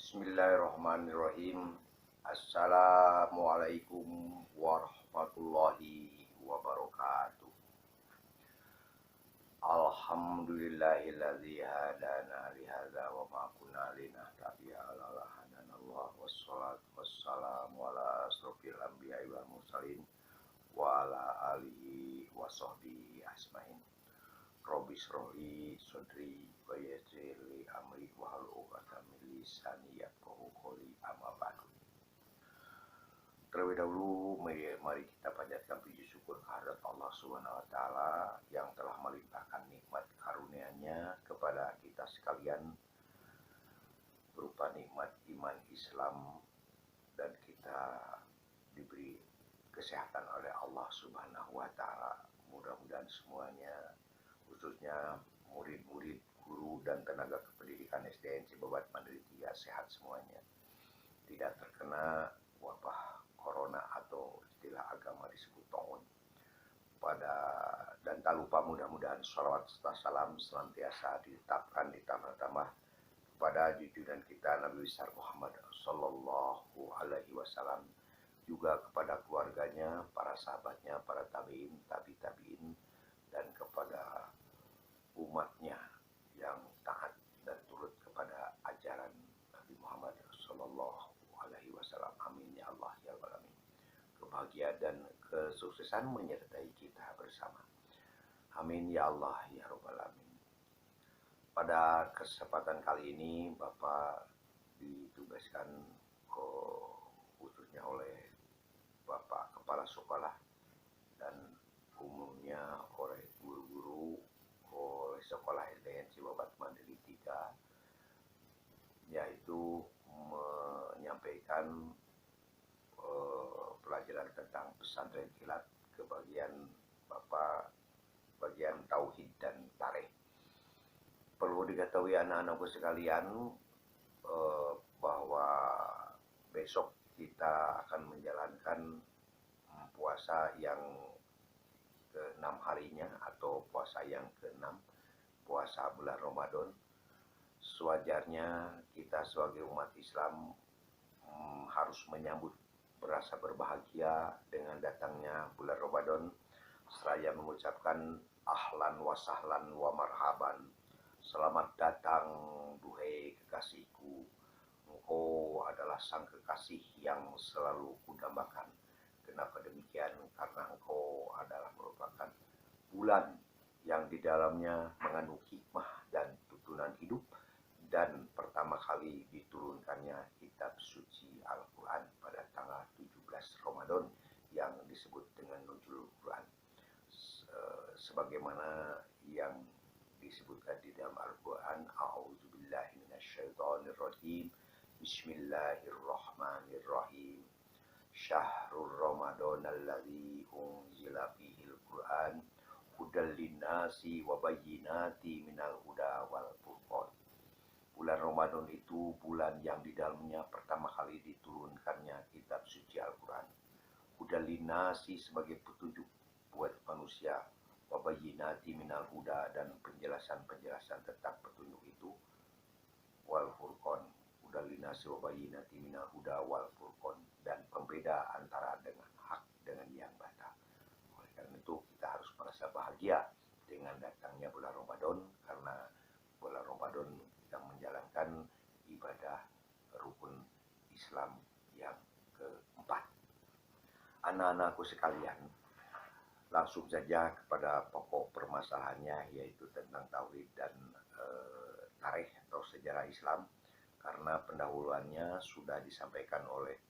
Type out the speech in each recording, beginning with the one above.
Bismillahirrahmanirrahim. Assalamualaikum warahmatullahi wabarakatuh. Alhamdulillahilladzi hadana lihadza wa ma kunna linahtadiya laula hadanallah wassalatu wassalamu ala asrofil anbiya'i wal mursalin wa ala alihi wa sahbihi ajmain. Rabbi shrahli sadri wa yassir li amri wahlul 'uqdatam min lisani yafqahu qawli, amma ba'du. Terlebih dahulu mari kita panjatkan puji syukur kehadirat Allah Subhanahu wa taala yang telah melimpahkan nikmat karunia-Nya kepada kita sekalian berupa nikmat iman Islam, dan kita diberi kesehatan oleh Allah Subhanahu wa taala. Mudah-mudahan semuanya, khususnya murid-murid, guru, dan tenaga kependidikan SDN Cibabat Mandiri 3 sehat semuanya, tidak terkena wabah corona atau istilah agama disebut taun. Dan tak lupa mudah-mudahan sholawat serta salam senantiasa ditetapkan ditambah kepada junjungan kita Nabi besar Muhammad Sallallahu Alaihi Wasallam, juga kepada keluarganya, para sahabatnya, para tabiin, tabiin, dan kepada umatnya yang taat dan turut kepada ajaran Nabi Muhammad Sallallahu Alaihi Wasallam. Amin ya Allah ya Rabbal Alamin. Kebahagiaan dan kesuksesan menyertai kita bersama. Amin ya Allah ya Rabbal Alamin. Pada kesempatan kali ini Bapak ditugaskan khususnya oleh Bapak Kepala Sekolah dan umumnya oleh guru-guru oleh Sekolah SDN Cibabat Mandiri 3, yaitu menyampaikan pelajaran tentang pesantren kilat ke bagian Bapak, bagian tauhid dan tarikh. Perlu diketahui anak-anakku sekalian bahwa besok kita akan menjalankan puasa yang ke-6 harinya atau puasa yang ke-6, puasa bulan Ramadan. Sewajarnya kita sebagai umat Islam harus menyambut merasa berbahagia dengan datangnya bulan Ramadan, seraya mengucapkan ahlan wa sahlan wa marhaban. Selamat datang duhai kekasihku, engkau adalah sang kekasih yang selalu kudambakan. Kenapa demikian? Karena engkau adalah merupakan bulan yang di dalamnya mengandung hikmah dan tuntunan hidup, dan pertama kali diturunkannya kitab suci Al-Quran pada tanggal 17 Ramadan yang disebut dengan Nuzulul Quran. Sebagaimana yang disebutkan di dalam Al-Quran, A'udzubillahi minasyaitonirrajim, Bismillahirrahmanirrahim. Syahrul Ramadan alladzi unzila fihil Quran hudal linnasi wa bayyinati minal huda wal furqan. Bulan Ramadan itu bulan yang di dalamnya pertama kali diturunkannya kitab suci Al-Quran. Hudal linnasi sebagai petunjuk buat manusia, wa bayyinati minal huda, dan penjelasan-penjelasan tentang petunjuk itu, wal furqan. Hudal linnasi wa bayyinati minal huda wal furqan, dan pembeda antara dengan hak dengan yang batil. Oleh karena itu kita harus merasa bahagia dengan datangnya bulan Ramadan, karena bulan Ramadan kita menjalankan ibadah rukun Islam yang keempat. Anak-anakku sekalian, langsung saja kepada pokok permasalahannya, yaitu tentang tauhid dan tarikh atau sejarah Islam, karena pendahuluannya sudah disampaikan oleh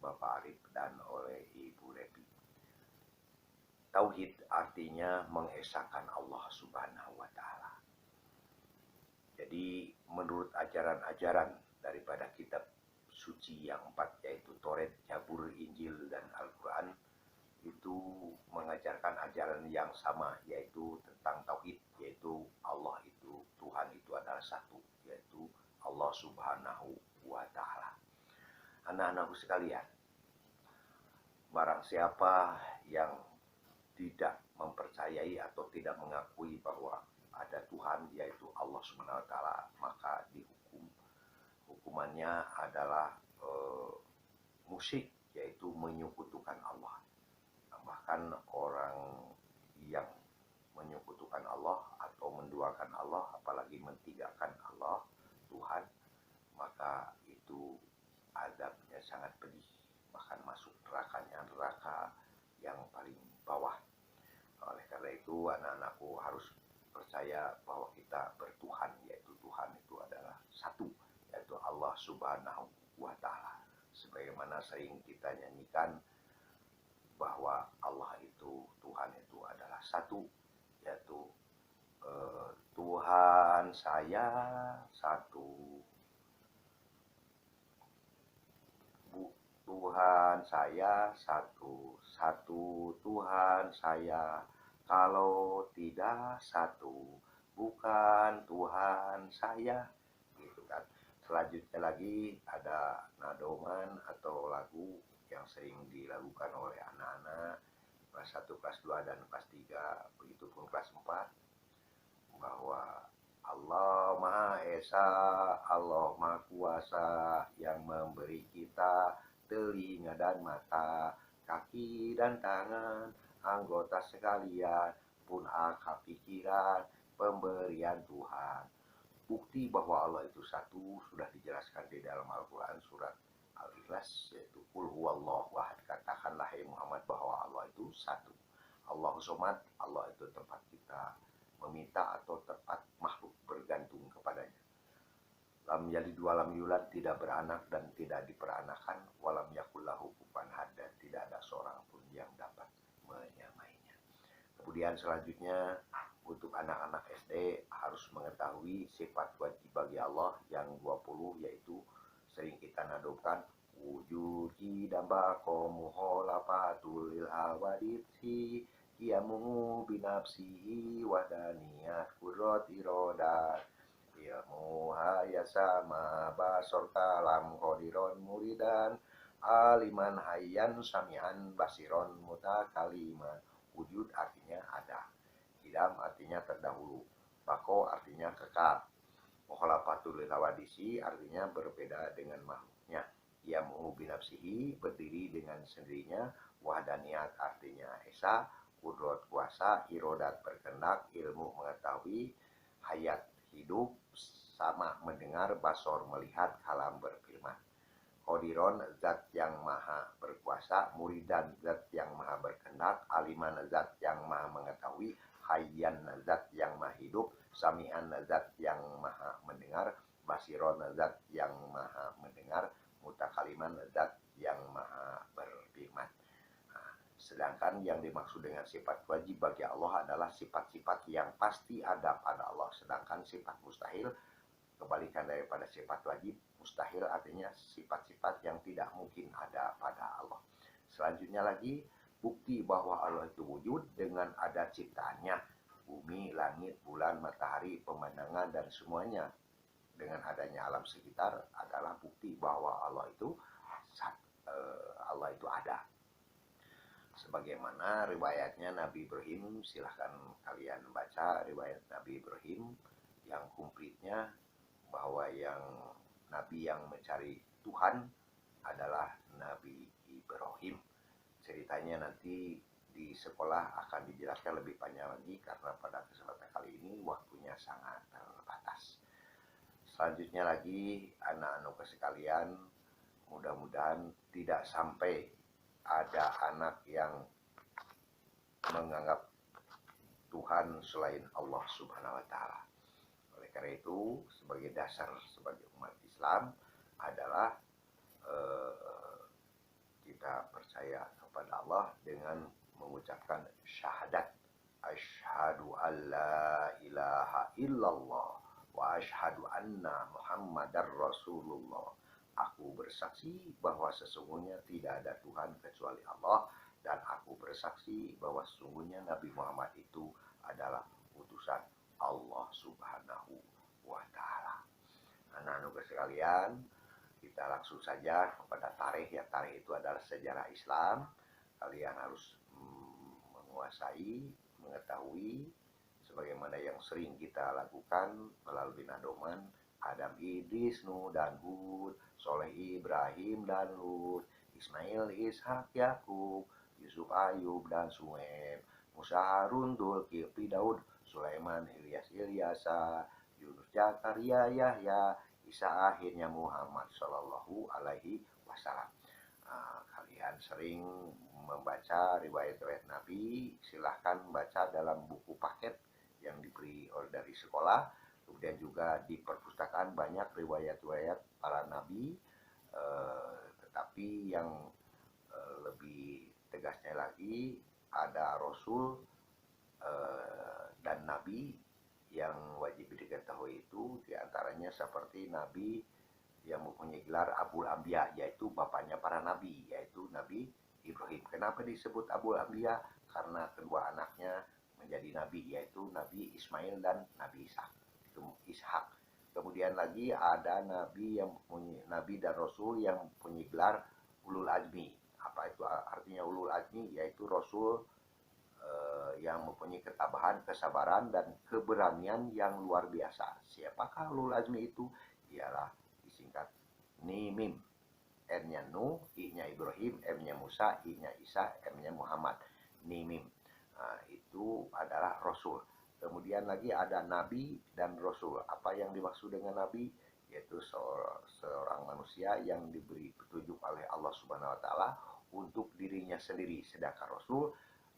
Bapak Arif dan oleh Ibu Repi. Tauhid artinya mengesahkan Allah Subhanahu wa Ta'ala. Jadi, menurut ajaran-ajaran daripada kitab suci yang 4, yaitu Taurat, Zabur, Injil, dan Al-Quran, itu mengajarkan ajaran yang sama, yaitu tentang tauhid, yaitu Allah itu, Tuhan itu adalah satu, yaitu Allah Subhanahu wa Ta'ala. Anak-anakku sekalian, barang siapa yang tidak mempercayai atau tidak mengakui bahwa ada Tuhan, yaitu Allah Subhanahu wa Ta'ala, maka dihukum. Hukumannya adalah musyrik, yaitu menyekutukan Allah. Bahkan orang yang menyekutukan Allah atau menduakan Allah, apalagi mentigakan Allah Tuhan, maka itu azabnya sangat pedih, bahkan masuk neraka yang paling bawah. Oleh karena itu, anak-anakku harus percaya bahwa kita bertuhan, yaitu Tuhan itu adalah satu, yaitu Allah Subhanahu wa Ta'ala. Sebagaimana sering kita nyanyikan bahwa Allah itu, Tuhan itu adalah satu, yaitu Tuhan saya satu, Tuhan saya satu, satu Tuhan saya, kalau tidak satu bukan Tuhan saya, gitu kan. Selanjutnya lagi ada nadoman atau lagu yang sering dilakukan oleh anak-anak kelas 1, kelas 2, dan kelas 3, begitupun kelas 4, bahwa Allah Maha Esa, Allah Maha Kuasa, yang memberi kita telinga dan mata, kaki dan tangan, anggota sekalian, pun akal pikiran, pemberian Tuhan. Bukti bahwa Allah itu satu sudah dijelaskan di dalam Al-Quran surat Al-Ikhlas, yaitu Qul huwallahu ahad. Katakanlah hai Muhammad bahwa Allah itu satu. Allahu somad, Allah itu tempat kita meminta atau tempat makhluk bergantung kepadanya. Lam yalid walam yulad, tidak beranak dan tidak diperanakan, walam yakul lahu kufuwan ahad, dan tidak ada seorang pun yang dapat menyamainya. Kemudian selanjutnya, untuk anak-anak SD harus mengetahui sifat wajib bagi Allah yang 20, yaitu sering kita nadobkan wujud dan bako muholafatul lil awaditsi kiamu binafsihi wadaniyat kudrot irodat ilmu hayasama basor kalam kodiron muridan aliman hayyan samian basiron mutakaliman. Wujud artinya ada, Idam artinya terdahulu, bako artinya kekal, mukhalafatul hawadisi artinya berbeda dengan makhluknya, yamu binafsihi berdiri dengan sendirinya, wahdaniyat artinya esa, kudrot kuasa, irodat berkehendak, ilmu mengetahui, hayat hidup, sama mendengar, basor melihat, kalam berfirman. Qadiron zat yang maha berkuasa, muridan zat yang maha berkehendak, aliman zat yang maha mengetahui, hayyan zat yang maha hidup, sami'an zat yang maha mendengar, basiron zat yang maha mendengar, mutakaliman zat yang maha berfirman. Sedangkan yang dimaksud dengan sifat wajib bagi Allah adalah sifat-sifat yang pasti ada pada Allah. Sedangkan sifat mustahil, kebalikan daripada sifat wajib, mustahil artinya sifat-sifat yang tidak mungkin ada pada Allah. Selanjutnya lagi, bukti bahwa Allah itu wujud dengan ada ciptaannya, bumi, langit, bulan, matahari, pemandangan, dan semuanya dengan adanya alam sekitar adalah bukti bahwa Allah itu ada. Sebagaimana riwayatnya Nabi Ibrahim, silahkan kalian baca riwayat Nabi Ibrahim yang komplitnya, bahwa yang Nabi yang mencari Tuhan adalah Nabi Ibrahim. Ceritanya nanti di sekolah akan dijelaskan lebih panjang lagi, karena pada kesempatan kali ini waktunya sangat terbatas. Selanjutnya lagi, anak-anak sekalian, mudah-mudahan tidak sampai ada anak yang menganggap Tuhan selain Allah Subhanahu wa Ta'ala. Oleh karena itu, sebagai dasar sebagai umat Islam adalah kita percaya kepada Allah dengan mengucapkan syahadat. Asyhadu alla ilaha illallah wa asyhadu anna Muhammadar Rasulullah. Aku bersaksi bahwa sesungguhnya tidak ada Tuhan kecuali Allah, dan aku bersaksi bahwa sesungguhnya Nabi Muhammad itu adalah utusan Allah Subhanahu wa Ta'ala. Anak-anak sekalian, kita langsung saja kepada tarikh. Ya, tarikh itu adalah sejarah Islam. Kalian harus menguasai, mengetahui sebagaimana yang sering kita lakukan melalui nadoman Adam Idris, Nuh dan Hud, Soleh Ibrahim dan Lut, Ismail Ishak Yakub, Yusuf Ayub dan Su'aib, Musa Harun Dzulkifli Daud, Sulaiman Ilyas Ilyasa, Yunus Zakaria Yahya, Isa akhirnya Muhammad Shallallahu Alaihi Wasallam. Kalian sering membaca riwayat-riwayat Nabi, silahkan baca dalam buku paket yang diberi dari sekolah. Kemudian juga di perpustakaan banyak riwayat-riwayat para Nabi, tetapi yang lebih tegasnya lagi ada Rasul dan Nabi yang wajib diketahui itu diantaranya seperti Nabi yang mempunyai gelar Abul Anbiya, yaitu bapaknya para nabi, yaitu Nabi Ibrahim. Kenapa disebut Abul Anbiya? Karena kedua anaknya menjadi nabi, yaitu Nabi Ismail dan Nabi Ishak. Kemudian lagi ada nabi yang mempunyai nabi dan rasul yang mempunyai gelar Ulul Azmi. Apa itu artinya Ulul Azmi? Yaitu rasul yang mempunyai ketabahan, kesabaran, dan keberanian yang luar biasa. Siapakah Ulul Azmi itu? Ialah disingkat Nimim. N-nya Nuh, I-nya Ibrahim, M-nya Musa, I-nya Isa, M-nya Muhammad. Nimim. Itu adalah Rasul. Kemudian lagi ada Nabi dan Rasul. Apa yang dimaksud dengan Nabi? Yaitu seorang manusia yang diberi petunjuk oleh Allah Subhanahu Wa Ta'ala untuk dirinya sendiri. Sedangkan Rasul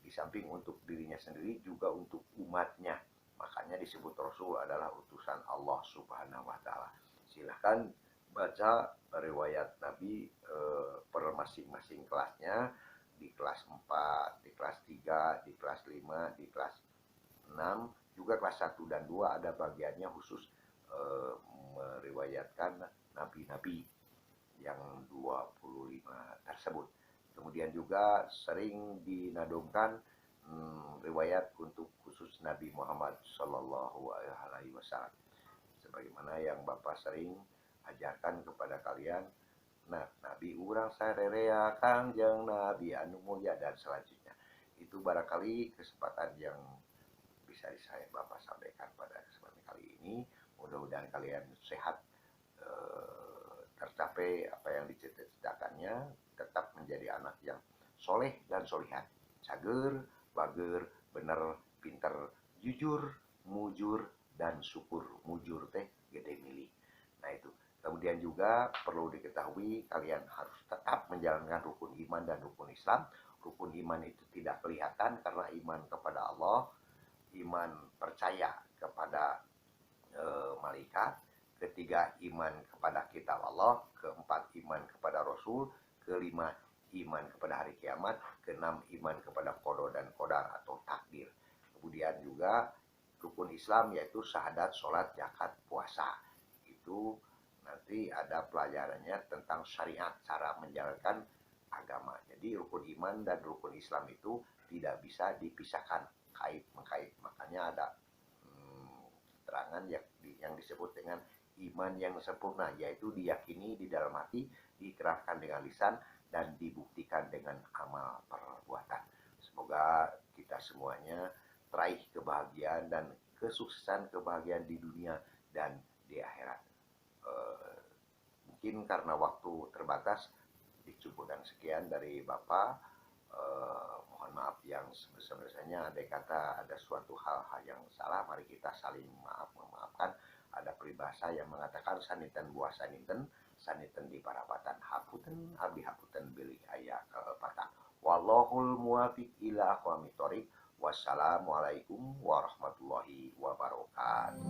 di samping untuk dirinya sendiri juga untuk umatnya. Makanya disebut Rasul adalah utusan Allah Subhanahu Wa Ta'ala. Silahkan baca riwayat Nabi per masing-masing kelasnya, di kelas 4, di kelas 3, di kelas 5, di kelas 6, juga kelas 1 dan 2 ada bagiannya khusus meriwayatkan nabi-nabi yang 25 tersebut. Kemudian juga sering dinadongkan riwayat untuk khusus Nabi Muhammad Shallallahu Alaihi Wasallam. Sebagaimana yang Bapak sering ajarkan kepada kalian, nah Nabi urang sarerea Kangjeng Nabi anu mulia dan selanjutnya. Itu barangkali kesempatan yang bisa saya Bapak sampaikan pada kesempatan kali ini. Mudah-mudahan kalian sehat, tercapai apa yang dicita-citakannya, tetap menjadi anak yang soleh dan solihat, cager, bager, bener, pinter, jujur, mujur, dan syukur. Mujur teh gede milih. Nah itu. Kemudian juga perlu diketahui kalian harus tetap menjalankan rukun iman dan rukun Islam. Rukun iman itu tidak kelihatan karena iman kepada Allah, iman percaya kepada malaikat, ketiga iman kepada kitab Allah, keempat iman kepada Rasul, kelima iman kepada hari kiamat, keenam iman kepada qada dan qadar atau takdir. Kemudian juga rukun Islam yaitu syahadat, sholat, zakat, puasa. Itu nanti ada pelajarannya tentang syariat, cara menjalankan agama. Jadi rukun iman dan rukun Islam itu tidak bisa dipisahkan, kait-mengkait. Makanya ada keterangan yang disebut dengan iman yang sempurna, yaitu diyakini di dalam hati, diikrarkan dengan lisan, dan dibuktikan dengan amal perbuatan. Semoga kita semuanya meraih kebahagiaan dan kesuksesan, kebahagiaan di dunia dan di akhirat. Mungkin karena waktu terbatas, dicukupkan sekian dari Bapak. Mohon maaf yang sebesar-besarnya. Ada kata ada suatu hal-hal yang salah, mari kita saling memaafkan. Ada peribahasa yang mengatakan saniten buah saniten, saniten di parapatan, haputen abi haputen bilih aya kelepatan. Wallahul muwafiq ila aqwamit thoriq. Wassalamualaikum warahmatullahi wabarakatuh.